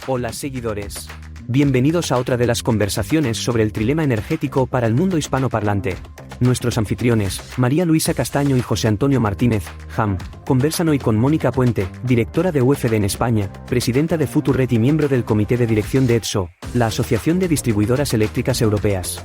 Hola seguidores. Bienvenidos a otra de las conversaciones sobre el trilema energético para el mundo hispanoparlante. Nuestros anfitriones, María Luisa Castaño y José Antonio Martínez, JAM, conversan hoy con Mónica Puente, directora de UFD en España, presidenta de Futurred y miembro del comité de dirección de ETSO, la Asociación de Distribuidoras Eléctricas Europeas.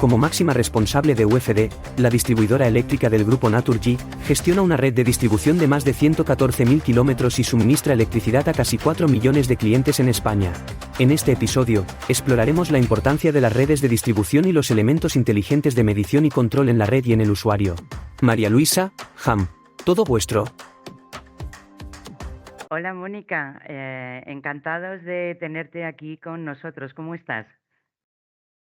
Como máxima responsable de UFD, la distribuidora eléctrica del grupo Naturgy, gestiona una red de distribución de más de 114.000 kilómetros y suministra electricidad a casi 4 millones de clientes en España. En este episodio, exploraremos la importancia de las redes de distribución y los elementos inteligentes de medición y control en la red y en el usuario. María Luisa, JAM, todo vuestro. Hola Mónica, encantados de tenerte aquí con nosotros. ¿Cómo estás?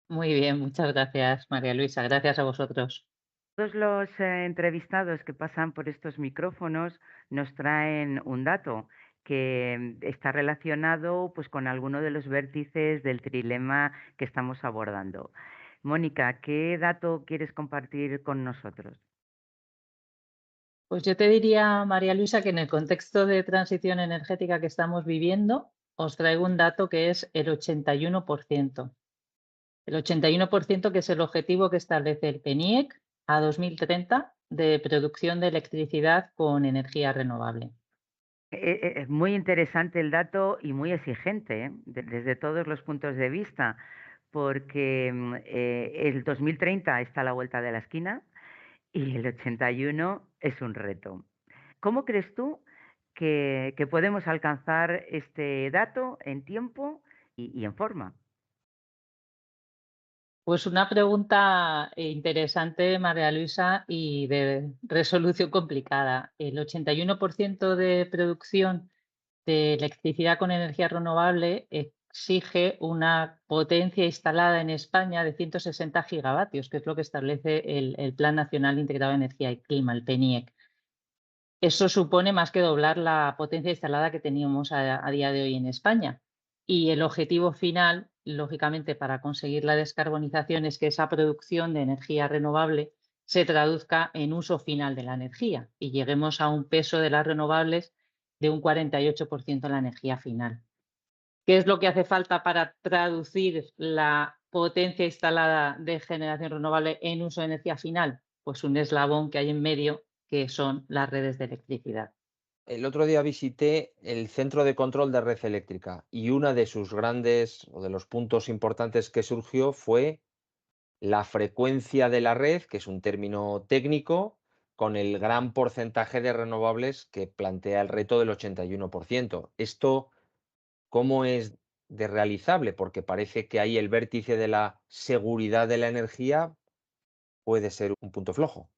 Muy bien, muchas gracias, María Luisa. Gracias a vosotros. Todos los entrevistados que pasan por estos micrófonos nos traen un dato que está relacionado pues, con alguno de los vértices del trilema que estamos abordando. Mónica, ¿qué dato quieres compartir con nosotros? Pues yo te diría, María Luisa, que en el contexto de transición energética que estamos viviendo, os traigo un dato que es el 81%. El 81% que es el objetivo que establece el PNIEC a 2030 de producción de electricidad con energía renovable. Es muy interesante el dato y muy exigente, desde todos los puntos de vista, porque el 2030 está a la vuelta de la esquina y el 81 es un reto. ¿Cómo crees tú que podemos alcanzar este dato en tiempo y en forma? Pues una pregunta interesante, María Luisa, y de resolución complicada. El 81% de producción de electricidad con energía renovable exige una potencia instalada en España de 160 gigavatios, que es lo que establece el Plan Nacional Integrado de Energía y Clima, el PNIEC. Eso supone más que doblar la potencia instalada que teníamos a día de hoy en España. Y el objetivo final, lógicamente, para conseguir la descarbonización es que esa producción de energía renovable se traduzca en uso final de la energía y lleguemos a un peso de las renovables de un 48% en la energía final. ¿Qué es lo que hace falta para traducir la potencia instalada de generación renovable en uso de energía final? Pues un eslabón que hay en medio, que son las redes de electricidad. El otro día visité el centro de control de red eléctrica y una de sus grandes o de los puntos importantes que surgió fue la frecuencia de la red, que es un término técnico, con el gran porcentaje de renovables que plantea el reto del 81%. ¿Esto cómo es de realizable? Porque parece que ahí el vértice de la seguridad de la energía puede ser un punto flojo.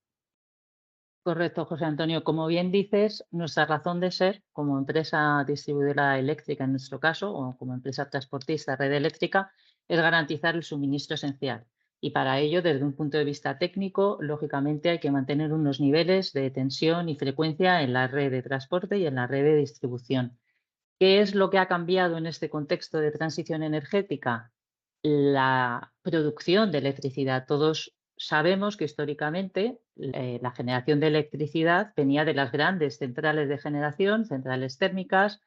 Correcto, José Antonio. Como bien dices, nuestra razón de ser como empresa distribuidora eléctrica, en nuestro caso, o como empresa transportista red eléctrica, es garantizar el suministro esencial. Y para ello, desde un punto de vista técnico, lógicamente hay que mantener unos niveles de tensión y frecuencia en la red de transporte y en la red de distribución. ¿Qué es lo que ha cambiado en este contexto de transición energética? La producción de electricidad. Todos sabemos que históricamente la generación de electricidad venía de las grandes centrales de generación, centrales térmicas,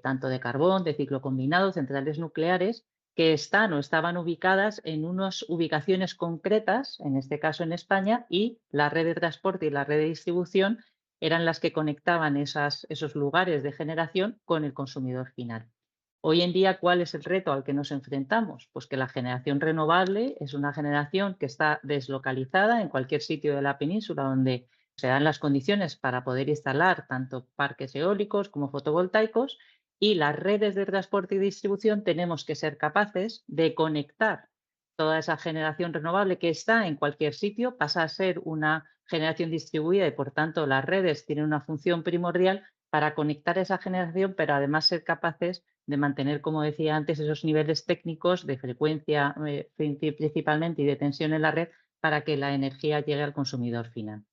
tanto de carbón, de ciclo combinado, centrales nucleares, que están o estaban ubicadas en unas ubicaciones concretas, en este caso en España, y la red de transporte y la red de distribución eran las que conectaban esos lugares de generación con el consumidor final. Hoy en día, ¿cuál es el reto al que nos enfrentamos? Pues que la generación renovable es una generación que está deslocalizada en cualquier sitio de la península donde se dan las condiciones para poder instalar tanto parques eólicos como fotovoltaicos, y las redes de transporte y distribución tenemos que ser capaces de conectar toda esa generación renovable que está en cualquier sitio, pasa a ser una generación distribuida y por tanto las redes tienen una función primordial para conectar esa generación, pero además ser capaces de mantener, como decía antes, esos niveles técnicos de frecuencia principalmente y de tensión en la red para que la energía llegue al consumidor final.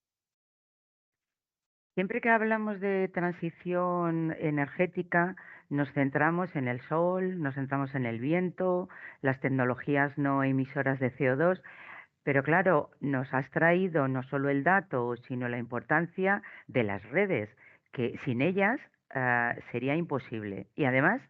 Siempre que hablamos de transición energética, nos centramos en el sol, nos centramos en el viento, las tecnologías no emisoras de CO2, pero claro, nos has traído no solo el dato, sino la importancia de las redes, que sin ellas sería imposible. Y además,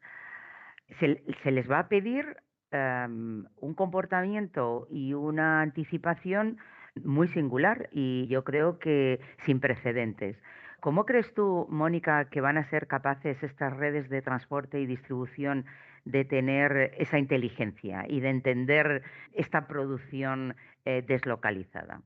se les va a pedir un comportamiento y una anticipación muy singular y yo creo que sin precedentes. ¿Cómo crees tú, Mónica, que van a ser capaces estas redes de transporte y distribución de tener esa inteligencia y de entender esta producción deslocalizada?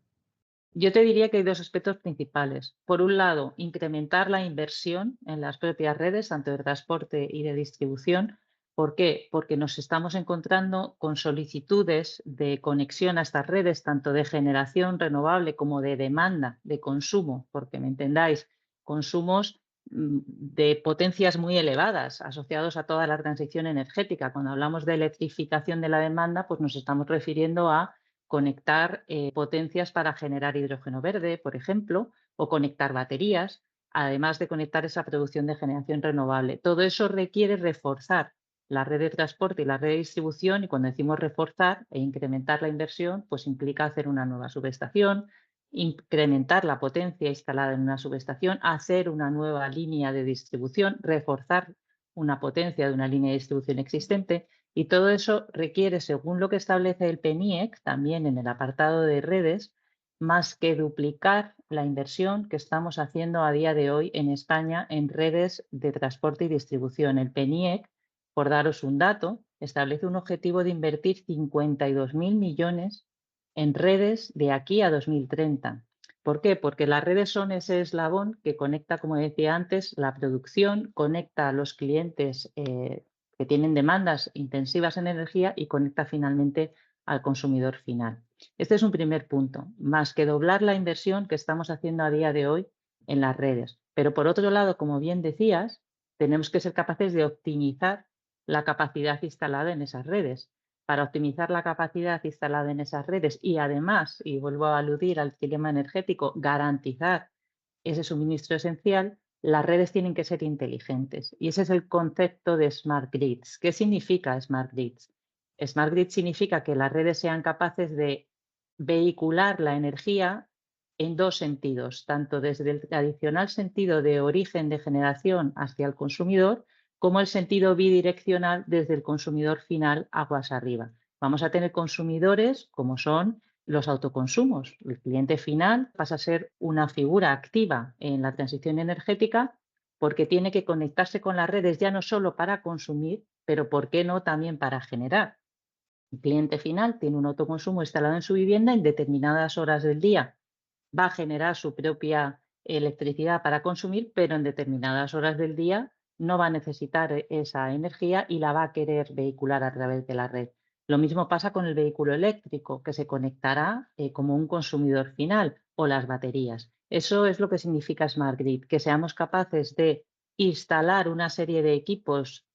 Yo te diría que hay dos aspectos principales. Por un lado, incrementar la inversión en las propias redes, tanto de transporte y de distribución. ¿Por qué? Porque nos estamos encontrando con solicitudes de conexión a estas redes, tanto de generación renovable como de demanda de consumo, porque me entendáis, consumos de potencias muy elevadas asociados a toda la transición energética. Cuando hablamos de electrificación de la demanda, pues nos estamos refiriendo a conectar potencias para generar hidrógeno verde, por ejemplo, o conectar baterías, además de conectar esa producción de generación renovable. Todo eso requiere reforzar la red de transporte y la red de distribución, y cuando decimos reforzar e incrementar la inversión, pues implica hacer una nueva subestación, incrementar la potencia instalada en una subestación, hacer una nueva línea de distribución, reforzar una potencia de una línea de distribución existente. Y todo eso requiere, según lo que establece el PNIEC, también en el apartado de redes, más que duplicar la inversión que estamos haciendo a día de hoy en España en redes de transporte y distribución. El PNIEC, por daros un dato, establece un objetivo de invertir 52.000 millones en redes de aquí a 2030. ¿Por qué? Porque las redes son ese eslabón que conecta, como decía antes, la producción, conecta a los clientes que tienen demandas intensivas en energía y conecta finalmente al consumidor final. Este es un primer punto, más que doblar la inversión que estamos haciendo a día de hoy en las redes. Pero por otro lado, como bien decías, tenemos que ser capaces de optimizar la capacidad instalada en esas redes. Para optimizar la capacidad instalada en esas redes y además, y vuelvo a aludir al dilema energético, garantizar ese suministro esencial, las redes tienen que ser inteligentes. Y ese es el concepto de Smart Grids. ¿Qué significa Smart Grids? Smart Grids significa que las redes sean capaces de vehicular la energía en dos sentidos, tanto desde el tradicional sentido de origen de generación hacia el consumidor, como el sentido bidireccional desde el consumidor final aguas arriba. Vamos a tener consumidores como son los autoconsumos. El cliente final pasa a ser una figura activa en la transición energética porque tiene que conectarse con las redes ya no solo para consumir, pero ¿por qué no también para generar? El cliente final tiene un autoconsumo instalado en su vivienda en determinadas horas del día. Va a generar su propia electricidad para consumir, pero en determinadas horas del día no va a necesitar esa energía y la va a querer vehicular a través de la red. Lo mismo pasa con el vehículo eléctrico, que se conectará como un consumidor final, o las baterías. Eso es lo que significa Smart Grid, que seamos capaces de instalar una serie de equipos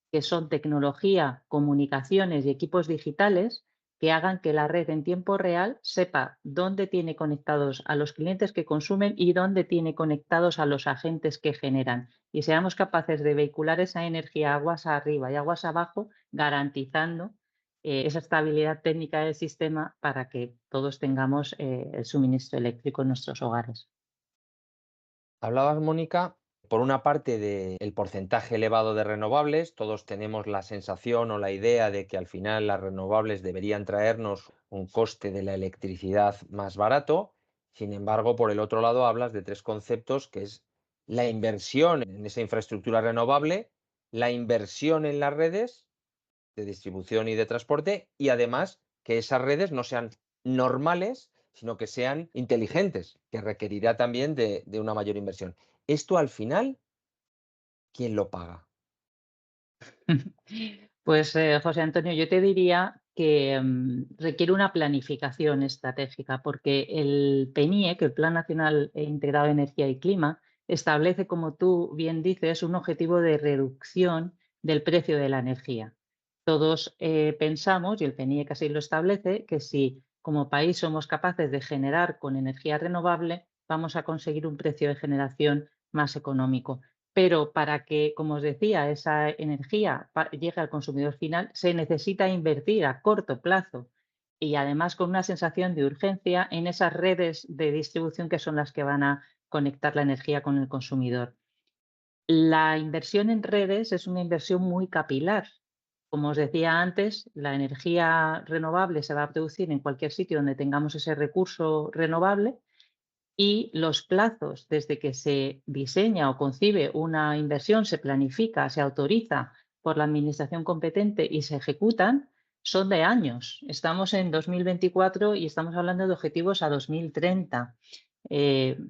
que son tecnología, comunicaciones y equipos digitales que hagan que la red en tiempo real sepa dónde tiene conectados a los clientes que consumen y dónde tiene conectados a los agentes que generan. Y seamos capaces de vehicular esa energía aguas arriba y aguas abajo, garantizando esa estabilidad técnica del sistema para que todos tengamos el suministro eléctrico en nuestros hogares. Hablabas, Mónica, por una parte del porcentaje elevado de renovables. Todos tenemos la sensación o la idea de que al final las renovables deberían traernos un coste de la electricidad más barato. Sin embargo, por el otro lado, hablas de tres conceptos, que es la inversión en esa infraestructura renovable, la inversión en las redes de distribución y de transporte, y además que esas redes no sean normales, sino que sean inteligentes, que requerirá también de una mayor inversión. Esto al final, ¿quién lo paga? Pues José Antonio, yo te diría que requiere una planificación estratégica, porque el PNIEC, el Plan Nacional Integrado de Energía y Clima, establece, como tú bien dices, un objetivo de reducción del precio de la energía. Todos pensamos, y el PNIEC así lo establece, que si como país somos capaces de generar con energía renovable, vamos a conseguir un precio de generación más económico. Pero para que, como os decía, esa energía llegue al consumidor final, se necesita invertir a corto plazo y además con una sensación de urgencia en esas redes de distribución que son las que van a conectar la energía con el consumidor. La inversión en redes es una inversión muy capilar Como os decía antes, la energía renovable se va a producir en cualquier sitio donde tengamos ese recurso renovable y los plazos desde que se diseña o concibe una inversión, se planifica, se autoriza por la administración competente y se ejecutan, son de años. Estamos en 2024 y estamos hablando de objetivos a 2030.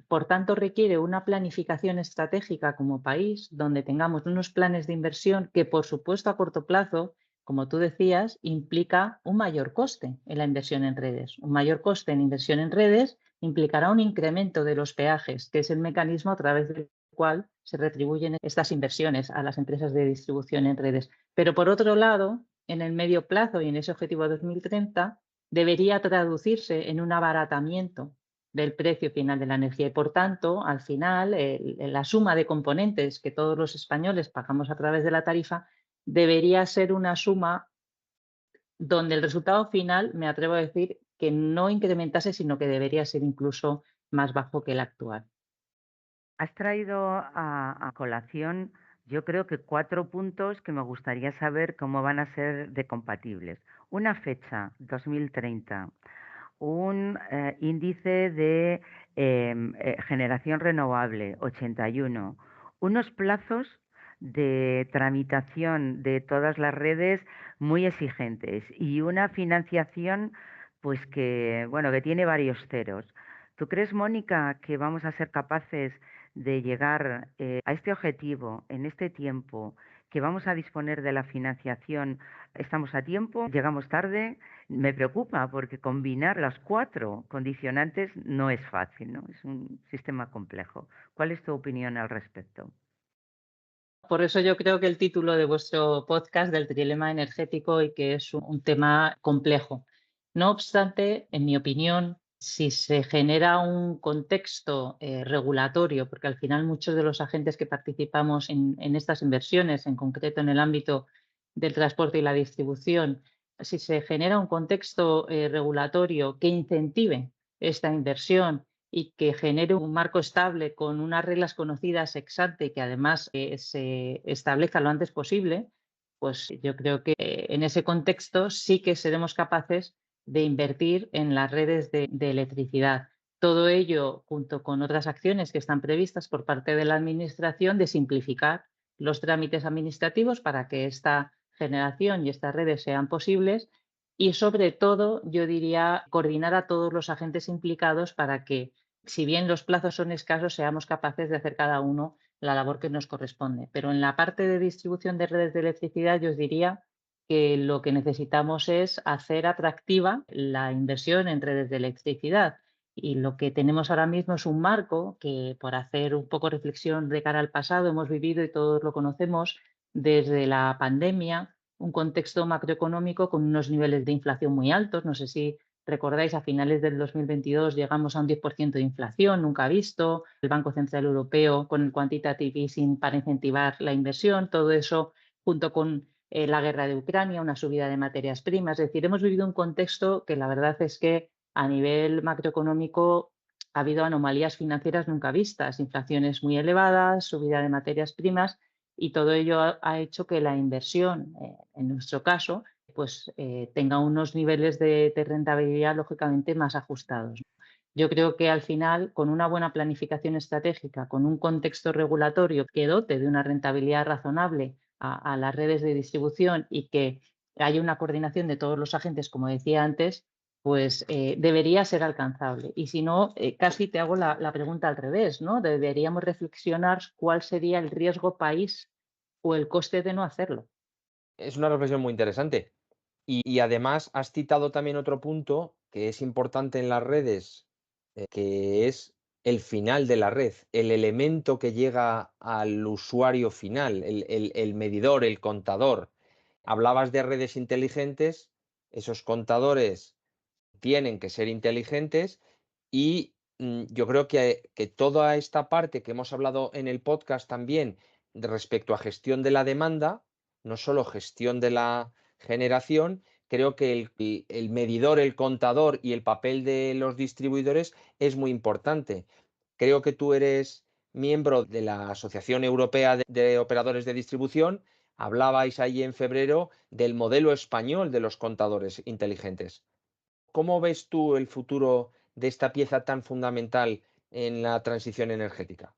Por tanto, requiere una planificación estratégica como país, donde tengamos unos planes de inversión que, por supuesto, a corto plazo, como tú decías, implica un mayor coste en la inversión en redes. Un mayor coste en inversión en redes implicará un incremento de los peajes, que es el mecanismo a través del cual se retribuyen estas inversiones a las empresas de distribución en redes. Pero, por otro lado, en el medio plazo y en ese objetivo 2030, debería traducirse en un abaratamiento del precio final de la energía y, por tanto, al final, la suma de componentes que todos los españoles pagamos a través de la tarifa debería ser una suma donde el resultado final, me atrevo a decir, que no incrementase, sino que debería ser incluso más bajo que el actual. Has traído a colación, yo creo que 4 puntos que me gustaría saber cómo van a ser de compatibles. Una fecha, 2030. Un índice de generación renovable, 81. Unos plazos de tramitación de todas las redes muy exigentes y una financiación pues que, bueno, que tiene varios ceros. ¿Tú crees, Mónica, que vamos a ser capaces de llegar a este objetivo en este tiempo, que vamos a disponer de la financiación? ¿Estamos a tiempo? ¿Llegamos tarde? Me preocupa porque combinar las 4 condicionantes no es fácil, ¿no? Es un sistema complejo. ¿Cuál es tu opinión al respecto? Por eso yo creo que el título de vuestro podcast del trilema energético y que es un tema complejo. No obstante, en mi opinión, si se genera un contexto regulatorio, porque al final muchos de los agentes que participamos en estas inversiones, en concreto en el ámbito del transporte y la distribución, si se genera un contexto regulatorio que incentive esta inversión y que genere un marco estable con unas reglas conocidas ex ante y que además se establezca lo antes posible, pues yo creo que en ese contexto sí que seremos capaces de invertir en las redes de electricidad. Todo ello, junto con otras acciones que están previstas por parte de la Administración, de simplificar los trámites administrativos para que esta generación y estas redes sean posibles y, sobre todo, yo diría, coordinar a todos los agentes implicados para que, si bien los plazos son escasos, seamos capaces de hacer cada uno la labor que nos corresponde. Pero en la parte de distribución de redes de electricidad, yo os diría que lo que necesitamos es hacer atractiva la inversión en redes de electricidad. Y lo que tenemos ahora mismo es un marco que, por hacer un poco reflexión de cara al pasado, hemos vivido y todos lo conocemos desde la pandemia, un contexto macroeconómico con unos niveles de inflación muy altos. No sé si recordáis, a finales del 2022 llegamos a un 10% de inflación, nunca visto. El Banco Central Europeo con el quantitative easing para incentivar la inversión, todo eso junto con la guerra de Ucrania, una subida de materias primas. Es decir, hemos vivido un contexto que la verdad es que a nivel macroeconómico ha habido anomalías financieras nunca vistas, inflaciones muy elevadas, subida de materias primas y todo ello ha hecho que la inversión, en nuestro caso, pues tenga unos niveles de rentabilidad lógicamente más ajustados. Yo creo que al final, con una buena planificación estratégica, con un contexto regulatorio que dote de una rentabilidad razonable a las redes de distribución y que haya una coordinación de todos los agentes, como decía antes, pues debería ser alcanzable. Y si no, casi te hago la pregunta al revés, ¿no? Deberíamos reflexionar cuál sería el riesgo país o el coste de no hacerlo. Es una reflexión muy interesante. Y además has citado también otro punto que es importante en las redes, que es el final de la red, el elemento que llega al usuario final, el medidor, el contador. Hablabas de redes inteligentes, esos contadores tienen que ser inteligentes y yo creo que toda esta parte que hemos hablado en el podcast también respecto a gestión de la demanda, no solo gestión de la generación, creo que el medidor, el contador y el papel de los distribuidores es muy importante. Creo que tú eres miembro de la Asociación Europea de Operadores de Distribución. Hablabais ahí en febrero del modelo español de los contadores inteligentes. ¿Cómo ves tú el futuro de esta pieza tan fundamental en la transición energética?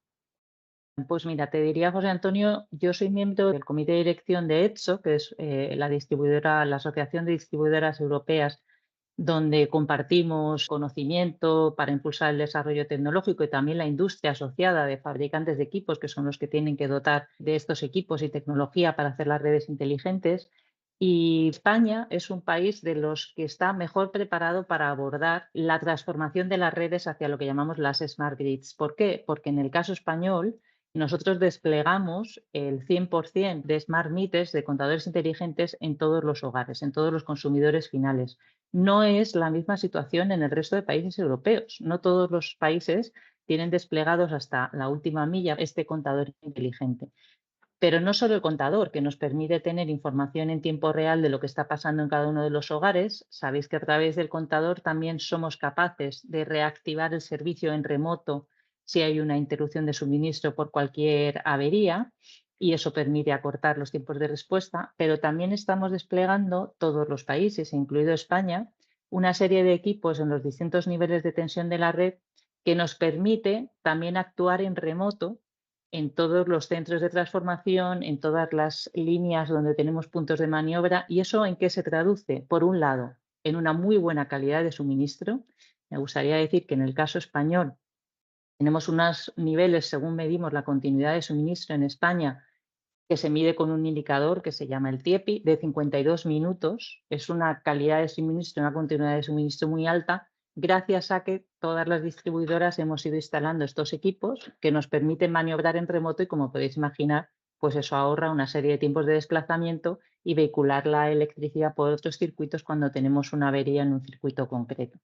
Pues mira, te diría, José Antonio, yo soy miembro del comité de dirección de ETSO, que es la distribuidora, la Asociación de Distribuidoras Europeas, donde compartimos conocimiento para impulsar el desarrollo tecnológico y también la industria asociada de fabricantes de equipos, que son los que tienen que dotar de estos equipos y tecnología para hacer las redes inteligentes. Y España es un país de los que está mejor preparado para abordar la transformación de las redes hacia lo que llamamos las smart grids. ¿Por qué? Porque en el caso español nosotros desplegamos el 100% de smart meters, de contadores inteligentes, en todos los hogares, en todos los consumidores finales. No es la misma situación en el resto de países europeos. No todos los países tienen desplegados hasta la última milla este contador inteligente. Pero no solo el contador, que nos permite tener información en tiempo real de lo que está pasando en cada uno de los hogares. Sabéis que a través del contador también somos capaces de reactivar el servicio en remoto si hay una interrupción de suministro por cualquier avería, y eso permite acortar los tiempos de respuesta. Pero también estamos desplegando, todos los países, incluido España, una serie de equipos en los distintos niveles de tensión de la red que nos permite también actuar en remoto en todos los centros de transformación, en todas las líneas donde tenemos puntos de maniobra. ¿Y eso en qué se traduce? Por un lado, en una muy buena calidad de suministro. Me gustaría decir que en el caso español tenemos unos niveles, según medimos la continuidad de suministro en España, que se mide con un indicador que se llama el TIEPI, de 52 minutos. Es una calidad de suministro, una continuidad de suministro muy alta, gracias a que todas las distribuidoras hemos ido instalando estos equipos que nos permiten maniobrar en remoto y, como podéis imaginar, pues eso ahorra una serie de tiempos de desplazamiento y vehicular la electricidad por otros circuitos cuando tenemos una avería en un circuito concreto.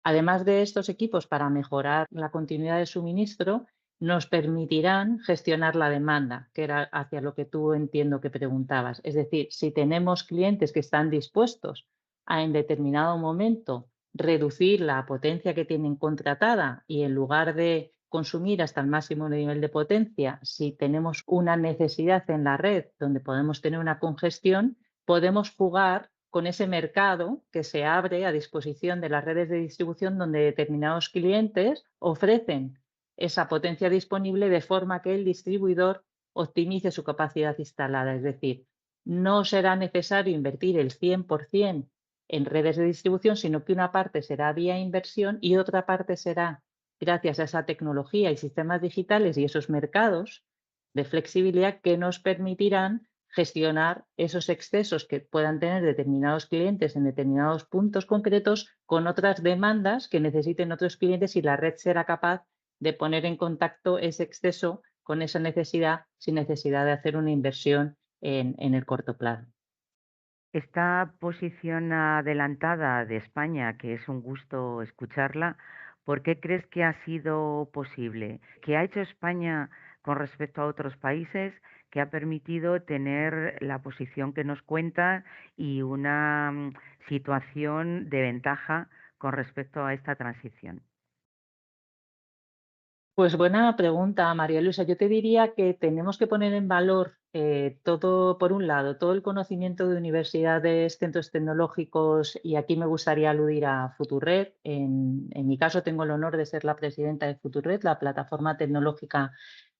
Además de estos equipos, para mejorar la continuidad de suministro, nos permitirán gestionar la demanda, que era hacia lo que tú entiendo que preguntabas. Es decir, si tenemos clientes que están dispuestos a en determinado momento reducir la potencia que tienen contratada y en lugar de consumir hasta el máximo nivel de potencia, si tenemos una necesidad en la red donde podemos tener una congestión, podemos jugar con ese mercado que se abre a disposición de las redes de distribución donde determinados clientes ofrecen esa potencia disponible de forma que el distribuidor optimice su capacidad instalada. Es decir, no será necesario invertir el 100% en redes de distribución, sino que una parte será vía inversión y otra parte será gracias a esa tecnología y sistemas digitales y esos mercados de flexibilidad que nos permitirán gestionar esos excesos que puedan tener determinados clientes en determinados puntos concretos con otras demandas que necesiten otros clientes, y la red será capaz de poner en contacto ese exceso con esa necesidad sin necesidad de hacer una inversión en el corto plazo. Esta posición adelantada de España, que es un gusto escucharla, ¿por qué crees que ha sido posible? ¿Qué ha hecho España con respecto a otros países que ha permitido tener la posición que nos cuenta y una situación de ventaja con respecto a esta transición? Pues buena pregunta, María Luisa. Yo te diría que tenemos que poner en valor todo, por un lado, todo el conocimiento de universidades, centros tecnológicos, y aquí me gustaría aludir a Futurred. En mi caso tengo el honor de ser la presidenta de Futurred, la plataforma tecnológica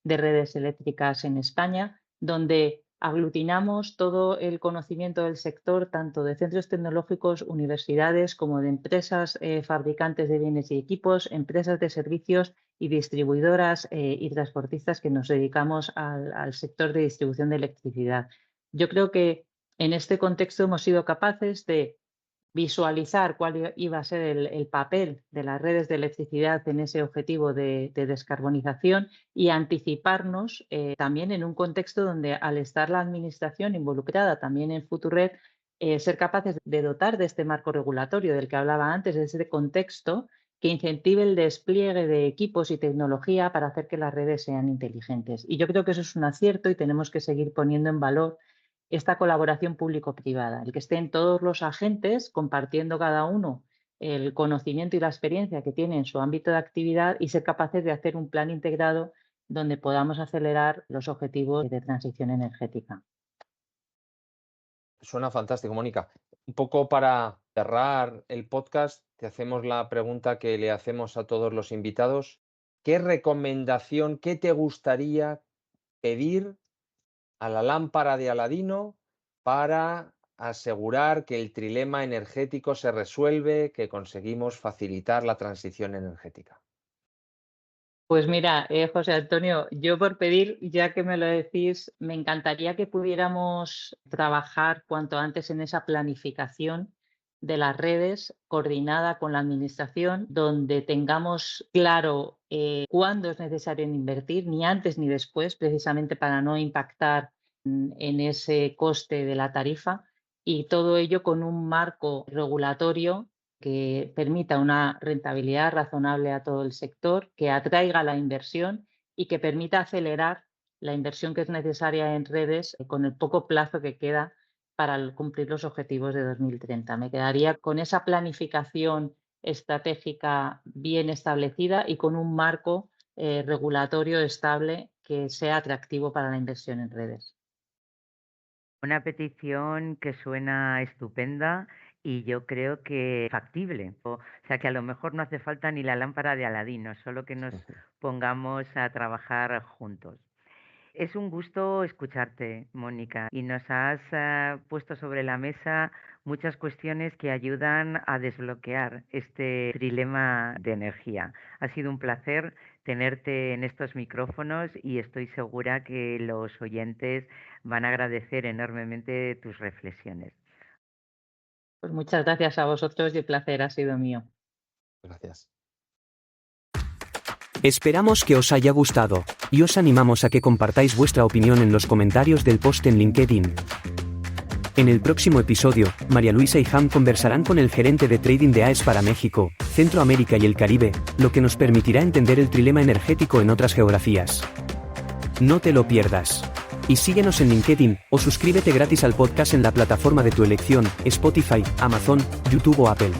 de redes eléctricas en España, donde aglutinamos todo el conocimiento del sector, tanto de centros tecnológicos, universidades, como de empresas fabricantes de bienes y equipos, empresas de servicios y distribuidoras y transportistas que nos dedicamos al sector de distribución de electricidad. Yo creo que en este contexto hemos sido capaces de visualizar cuál iba a ser el papel de las redes de electricidad en ese objetivo de descarbonización y anticiparnos también en un contexto donde, al estar la administración involucrada también en Futurred, ser capaces de dotar de este marco regulatorio del que hablaba antes, de ese contexto que incentive el despliegue de equipos y tecnología para hacer que las redes sean inteligentes. Y yo creo que eso es un acierto y tenemos que seguir poniendo en valor esta colaboración público-privada, el que estén todos los agentes compartiendo cada uno el conocimiento y la experiencia que tiene en su ámbito de actividad y ser capaces de hacer un plan integrado donde podamos acelerar los objetivos de transición energética. Suena fantástico, Mónica. Un poco para cerrar el podcast, te hacemos la pregunta que le hacemos a todos los invitados. ¿Qué recomendación, qué te gustaría pedir a la lámpara de Aladino para asegurar que el trilema energético se resuelve, que conseguimos facilitar la transición energética? Pues mira, José Antonio, yo por pedir, ya que me lo decís, me encantaría que pudiéramos trabajar cuanto antes en esa planificación de las redes coordinada con la administración, donde tengamos claro cuándo es necesario invertir, ni antes ni después, precisamente para no impactar en ese coste de la tarifa, y todo ello con un marco regulatorio que permita una rentabilidad razonable a todo el sector, que atraiga la inversión y que permita acelerar la inversión que es necesaria en redes con el poco plazo que queda para cumplir los objetivos de 2030. Me quedaría con esa planificación estratégica bien establecida y con un marco regulatorio estable que sea atractivo para la inversión en redes. Una petición que suena estupenda y yo creo que factible. O sea, que a lo mejor no hace falta ni la lámpara de Aladino, solo que nos pongamos a trabajar juntos. Es un gusto escucharte, Mónica, y nos has puesto sobre la mesa muchas cuestiones que ayudan a desbloquear este trilema de energía. Ha sido un placer tenerte en estos micrófonos y estoy segura que los oyentes van a agradecer enormemente tus reflexiones. Pues muchas gracias a vosotros y el placer ha sido mío. Gracias. Esperamos que os haya gustado, y os animamos a que compartáis vuestra opinión en los comentarios del post en LinkedIn. En el próximo episodio, María Luisa y Ham conversarán con el gerente de trading de AES para México, Centroamérica y el Caribe, lo que nos permitirá entender el trilema energético en otras geografías. No te lo pierdas. Y síguenos en LinkedIn, o suscríbete gratis al podcast en la plataforma de tu elección, Spotify, Amazon, YouTube o Apple.